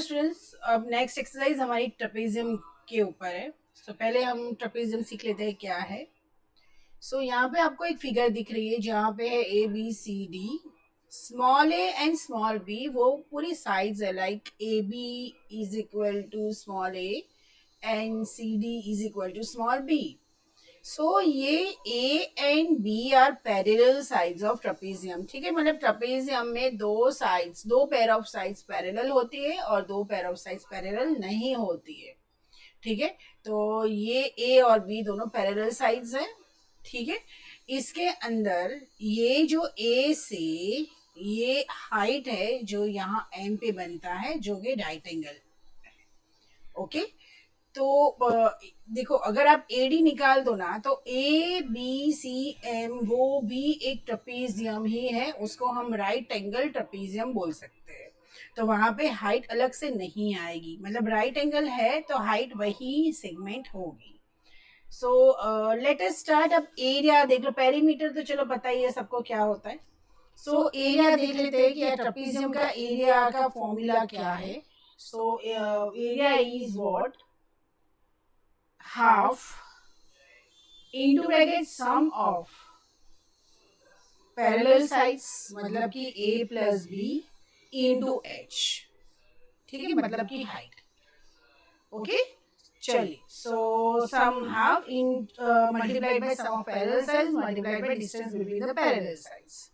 Students, अब next exercise हमारी trapezium के ऊपर है। पहले हम ट्रेपेजियम सीख लेते हैं क्या है। यहाँ पे आपको एक फिगर दिख रही है जहाँ पे है ABCD, small a and small b, वो पूरी साइड्स है। Like AB is equal to small a and CD is equal to small b. ये A and B are parallel sides of trapezium. ठीक है, मतलब ट्रेपेजियम में दो पेयर ऑफ साइड्स पैरेलल होती है और दो पेयर ऑफ साइड्स पैरेलल नहीं होती है। ठीक है, तो ये A और B दोनों पैरेलल साइड्स हैं। ठीक है, इसके अंदर ये जो A से ये हाइट है जो यहाँ M पे बनता है, जो कि राइट एंगल। ओके, तो देखो, अगर आप AD निकाल दो ना तो ABCM वो भी एक ट्रेपेजियम ही है, उसको हम राइट एंगल ट्रेपेजियम बोल सकते हैं। तो वहां पे हाइट अलग से नहीं आएगी, मतलब राइट एंगल है तो हाइट वही सेगमेंट होगी। Let us start. अब एरिया देख लो, पेरीमीटर तो चलो पता ही है सबको क्या होता है। एरिया देख लेते हैं कि ट्रेपेजियम का एरिया का फॉर्मूला क्या है। Area is what, half into bracket sum of parallel sides, मतलब कि A plus B into H। ठीक है, मतलब कि हाइट। ओके, चलिए, sum half in multiplied by sum of parallel sides multiplied by distance between the parallel sides.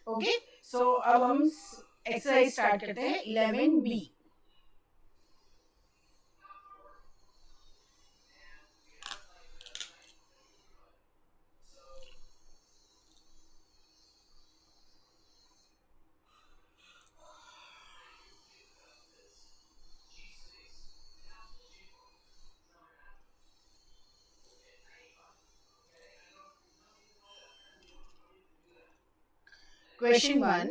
Okay, अब हम exercise start करते हैं 11B। Question 1.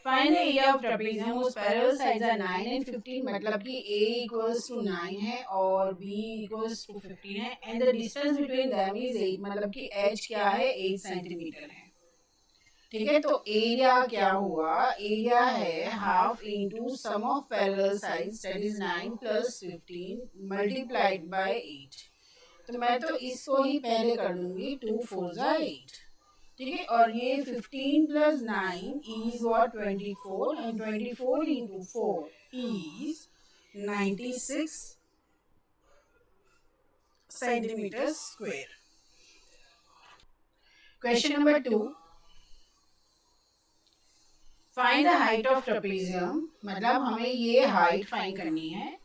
Find the area of trapezium whose parallel sides are 9 and 15, मतलब कि A equals to 9 है और B equals to 15 है, and the distance between them is 8, मतलब कि H क्या है, 8 सेंटीमीटर है। ठीक है, तो एरिया क्या हुआ, एरिया है half into sum of parallel sides that is 9 plus 15 multiplied by 8। तो मैं तो इसको ही पहले कर दूंगी, 2 4 जा 8। ठीक है, और ये 15 plus 9 is what, 24, and 24 into 4 is 96 centimetre square. Question number 2, find the height of trapezium, मतलब हमें ये हाइट फाइंड करनी है।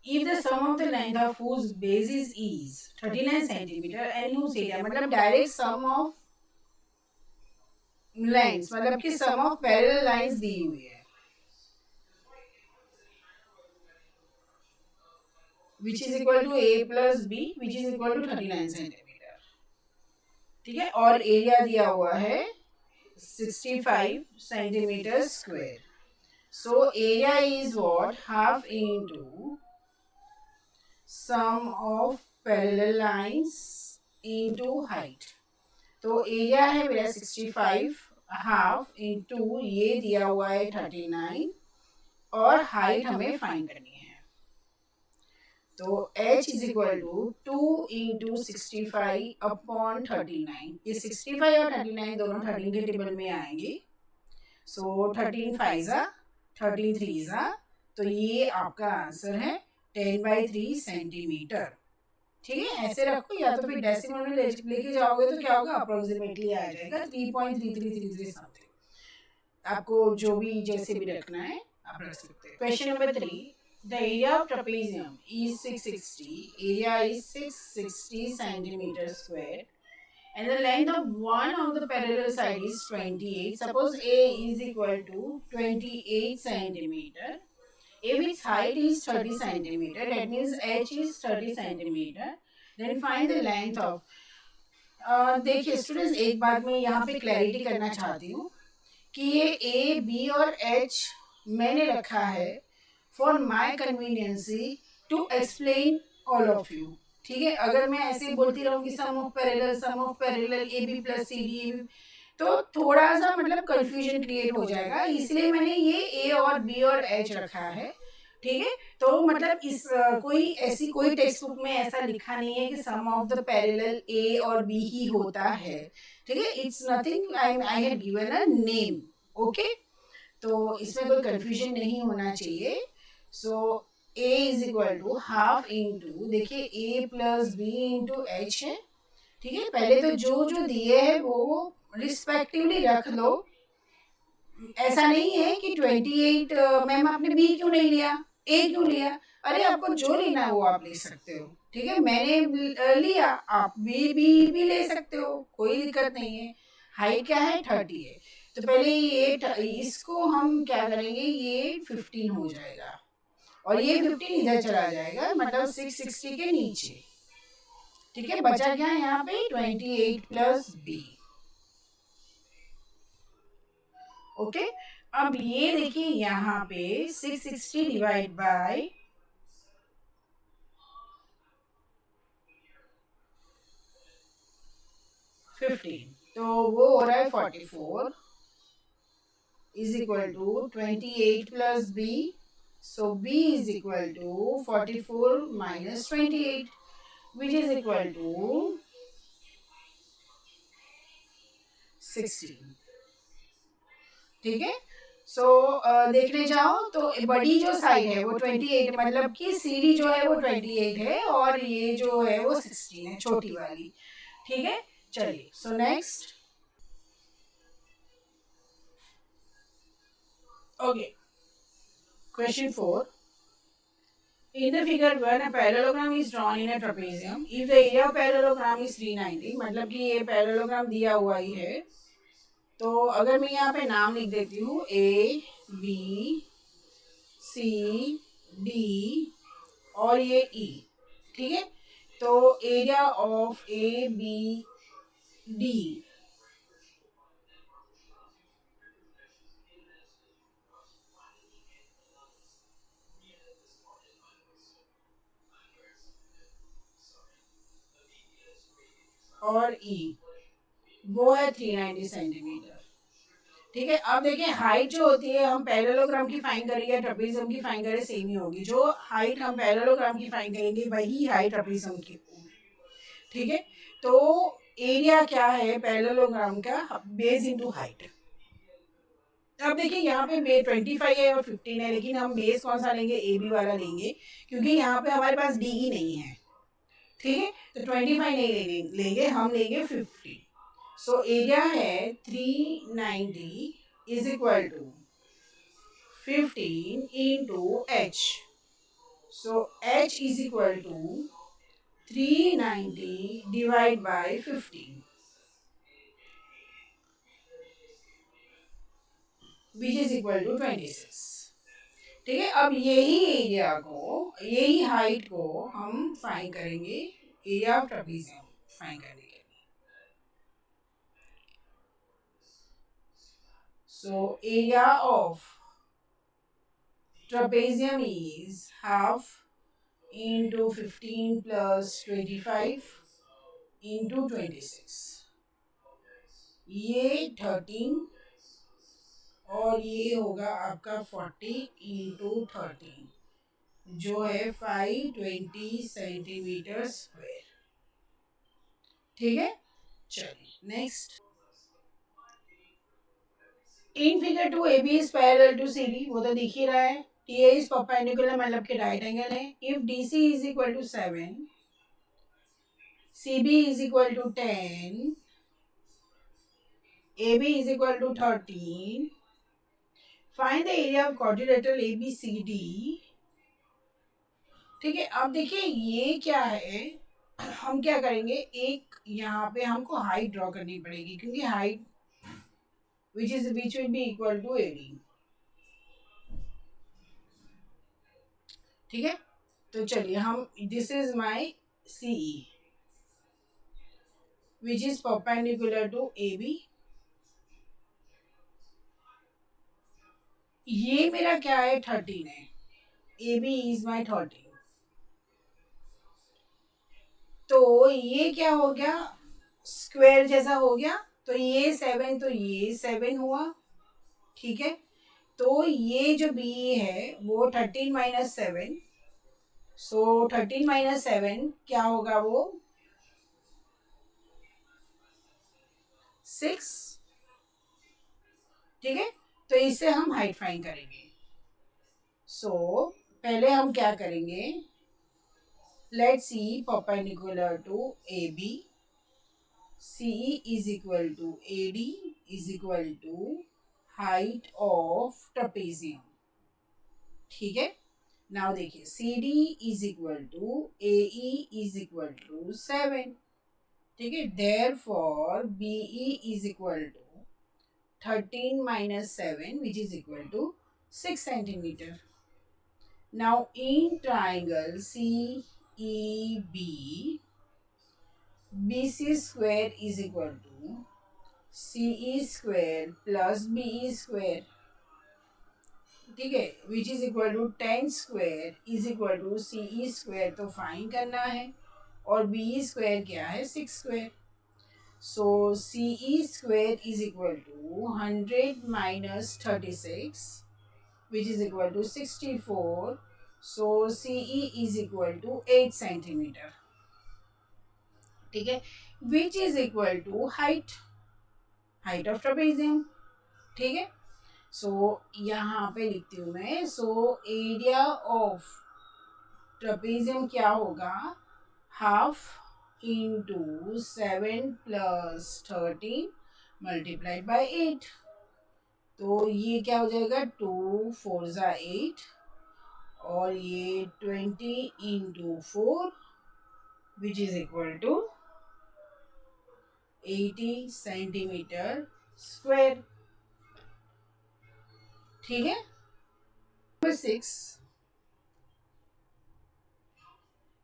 If the sum of the length of whose basis is 39 centimeter and whose area, मतलब direct sum of lines, मतलब कि sum of parallel lines दी हुई है, which is equal to A plus B, which is equal to 39 centimetre. ठीक है, और area दिया हुआ है 65 centimetre square. Area is what, half into sum of parallel lines into height. तो एरिया है मेरा 65, हाफ इनटू ये दिया हुआ है 39, और हाइट हमें फाइंड करनी है। तो H is equal to 2 into 65 upon 39। ये 65 और 39 दोनों 13 के टेबल में आएंगे। 13 5 13 3 तो ये आपका आंसर है 10/3 सेंटीमीटर। ठीक है, ऐसे रखो, या तो फिर डेसिमल में लेके जाओगे तो क्या होगा, अप्रोक्सीमेटली आ जाएगा 3.3333 समथिंग। आपको जो भी जैसे भी रखना है आप रख सकते हैं। Question number 3, the area of trapezium is 660, area is 660 centimeter square, and the length of one of the parallel side is 28. Suppose A is equal to 28 centimeter, A which height is 30 centimeter, that means H is 30 centimeter, then find the length of देखिए students, एक बात मैं यहाँ पे clarity करना चाहती हूँ कि ये A, B और H मैंने रखा है for my convenience to explain all of you. ठीक है, अगर मैं ऐसे बोलती रहूंगी sum of parallel, sum of parallel, AB plus CD तो थोड़ा सा मतलब कंफ्यूजन क्रिएट हो जाएगा, इसलिए मैंने ये ए और बी और एच रखा है। ठीक है, तो मतलब इस कोई ऐसी कोई टेक्स्ट बुक में ऐसा लिखा नहीं है कि sum of the parallel A और बी ही होता है। ठीक है, it's nothing, I have given a name. Okay, तो इसमें कोई कंफ्यूजन नहीं होना चाहिए। So A is equal to half into, देखिए A plus B into H है। ठीक है, पहले तो जो जो दिए है वो रिस्पेक्टिवली रख लो। ऐसा नहीं है कि 28 मैम आपने बी क्यों नहीं लिया, ए क्यों लिया। अरे आपको जो लेना है वो आप ले सकते हो। ठीक है, मैंने लिया, आप भी ले सकते हो, कोई दिक्कत नहीं है। हाइट क्या है, 30 है। तो पहले ये इसको हम क्या करेंगे, ये 15 हो जाएगा और ये 15 इधर चला जाएगा, मतलब 660 के नीचे। ठीक है, बचा क्या यहाँ पे 28 प्लस बी। ओके, अब ये देखिए यहाँ पे 660 डिवाइड बाय 15, तो वो हो रहा है 44 is equal to 28 plus b. So b is equal to 44 minus 28 which is equal to 16। ठीक है, सो देखने जाओ तो बड़ी जो साइड है वो 28, मतलब कि सीडी जो है वो 28 है और ये जो है वो 16 है, छोटी वाली। ठीक है, चलिए so next. Okay, question 4। In the figure 1, a parallelogram is drawn in a trapezium. If the area of parallelogram is 390, मतलब कि ये parallelogram दिया हुआ ही है। तो अगर मैं यहाँ पे नाम लिख देती हूँ ए बी सी डी और ये ई। ठीक है, तो area of A B D और ई वो है 390 सेंटीमीटर। ठीक है, अब देखिए हाइट जो होती है, हम पैरेललोग्राम की फाइंड करें या ट्रेपेजियम की फाइंड करें सेम ही होगी। जो हाइट हम पैरेललोग्राम की फाइंड करेंगे वही हाइट ट्रेपेजियम की होगी। ठीक है, तो एरिया क्या है पैरेललोग्राम का, बेस इनटू हाइट। अब देखिए यहाँ पे 25 है और 15 है, लेकिन हम बेस कौन सा लेंगे, ए बी वाला लेंगे, क्योंकि यहाँ पे हमारे पास डी ही नहीं है। ठीक है, तो 25 नहीं लेंगे, हम लेंगे 50। सो एरिया है 390 is equal to 15 into h. So h is equal to 390 divided by 15, which is equal to 26. ठीक है, अब यही एरिया को, यही हाइट को हम फाइंड करेंगे एरिया ऑफ ट्रेपेजियम फाइंड करने के लिए। So area of trapezium is half into 15 plus 25 into 26, ये 13 और ये होगा आपका 40 इंटू 13 जो है 520 सेंटीमीटर स्क्वायर। ठीक है, चलिए next. In figure 2 A B is parallel to C D, वो तो दिख ही रहा है। टी ए इज परपेंडिकुलर, मतलब कि राइट एंगल है। If D C is equal to 7, C B is equal to 10, A B is equal to 13, find the area of quadrilateral A B C D. ठीक है, अब देखिए ये क्या है, हम क्या करेंगे, एक यहाँ पे हमको हाइट ड्रॉ करनी पड़ेगी, क्योंकि height which will be equal to AD. ठीक है, तो चलिए हम, this is my C which is perpendicular to A B. ये मेरा क्या है, 13 है, ए बी इज माई 13। तो ये क्या हो गया, स्क्वायर जैसा हो गया, तो ये 7 तो ये 7 हुआ, ठीक है। तो ये जो बी है वो 13 माइनस 7, सो 13 माइनस 7 क्या होगा, वो 6, ठीक है। तो इससे हम हाइट फाइंड करेंगे। सो पहले हम क्या करेंगे, let's see perpendicular to A B, CE is equal to AD is equal to height of trapezium, ठीक है। नाउ देखिए CD is equal to AE is equal to 7, ठीक है। Therefore BE is equal to 13 minus 7 which is equal to 6 centimeter. Now in triangle CEB, BC square is equal to CE square plus BE square, ठीक है, which is equal to 10 square is equal to CE square, तो find करना है, और BE square क्या है, 6 square. So CE square is equal to 100 minus 36 which is equal to 64, so CE is equal to 8 centimetre, ठीक है, which is equal to height of trapezium, ठीक है। सो यहाँ पे लिखती हूँ मैं, सो एरिया ऑफ ट्रेपेजियम क्या होगा, half into 7 plus 13 multiplied by 8, तो ये क्या हो जाएगा, 2 4 ज़ा 8, और ये 20 into 4 which is equal to 80 centimetre square, ठीक है। Number 6,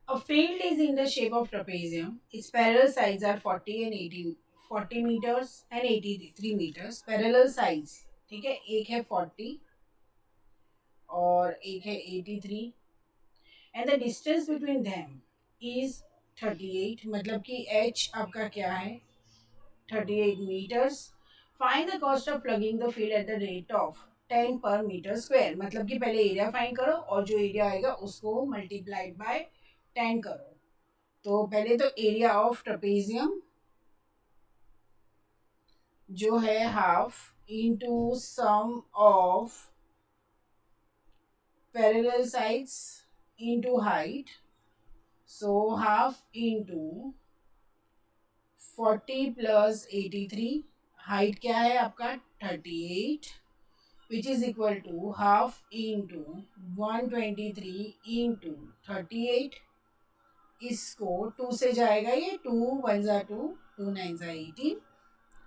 a field is in the shape of trapezium. Its parallel sides are 40 and 18, 40 meters and 83 meters. Parallel sides, ठीक है, एक है 40 और एक है 83, and the distance between them is 38, मतलब कि h आपका क्या है, 38 meters. Find the cost of plugging the field at the rate of 10 per meter square, मतलब कि पहले एरिया फाइंड करो और जो एरिया आएगा उसको मल्टीप्लाइड बाय 10 करो। तो पहले तो एरिया ऑफ ट्रेपेजियम जो है half into sum of parallel sides into height, so half into 40 plus 83, height क्या है आपका 38, which is equal to half into 123 into 38, इसको 2 से जाएगा, ये 2 1 ज़ा 2, 2 9 ज़ा 18,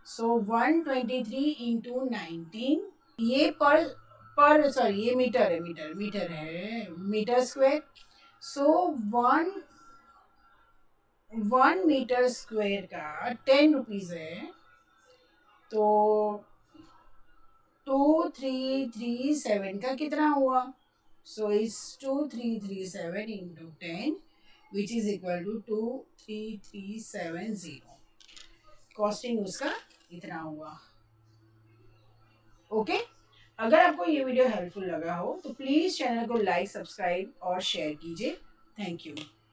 सो 123 इंटू 19, ये पर सॉरी ये मीटर है, मीटर है, मीटर स्क्वायर। सो 1 मीटर स्क्वायर का 10 रुपीज है, तो 2337 का कितना हुआ, सो इस 2337 into 10 which is equal to 23370, costing उसका इतना हुआ, ओके। अगर आपको ये वीडियो हेल्पफुल लगा हो तो प्लीज़ चैनल को लाइक, सब्सक्राइब और शेयर कीजिए। Thank you.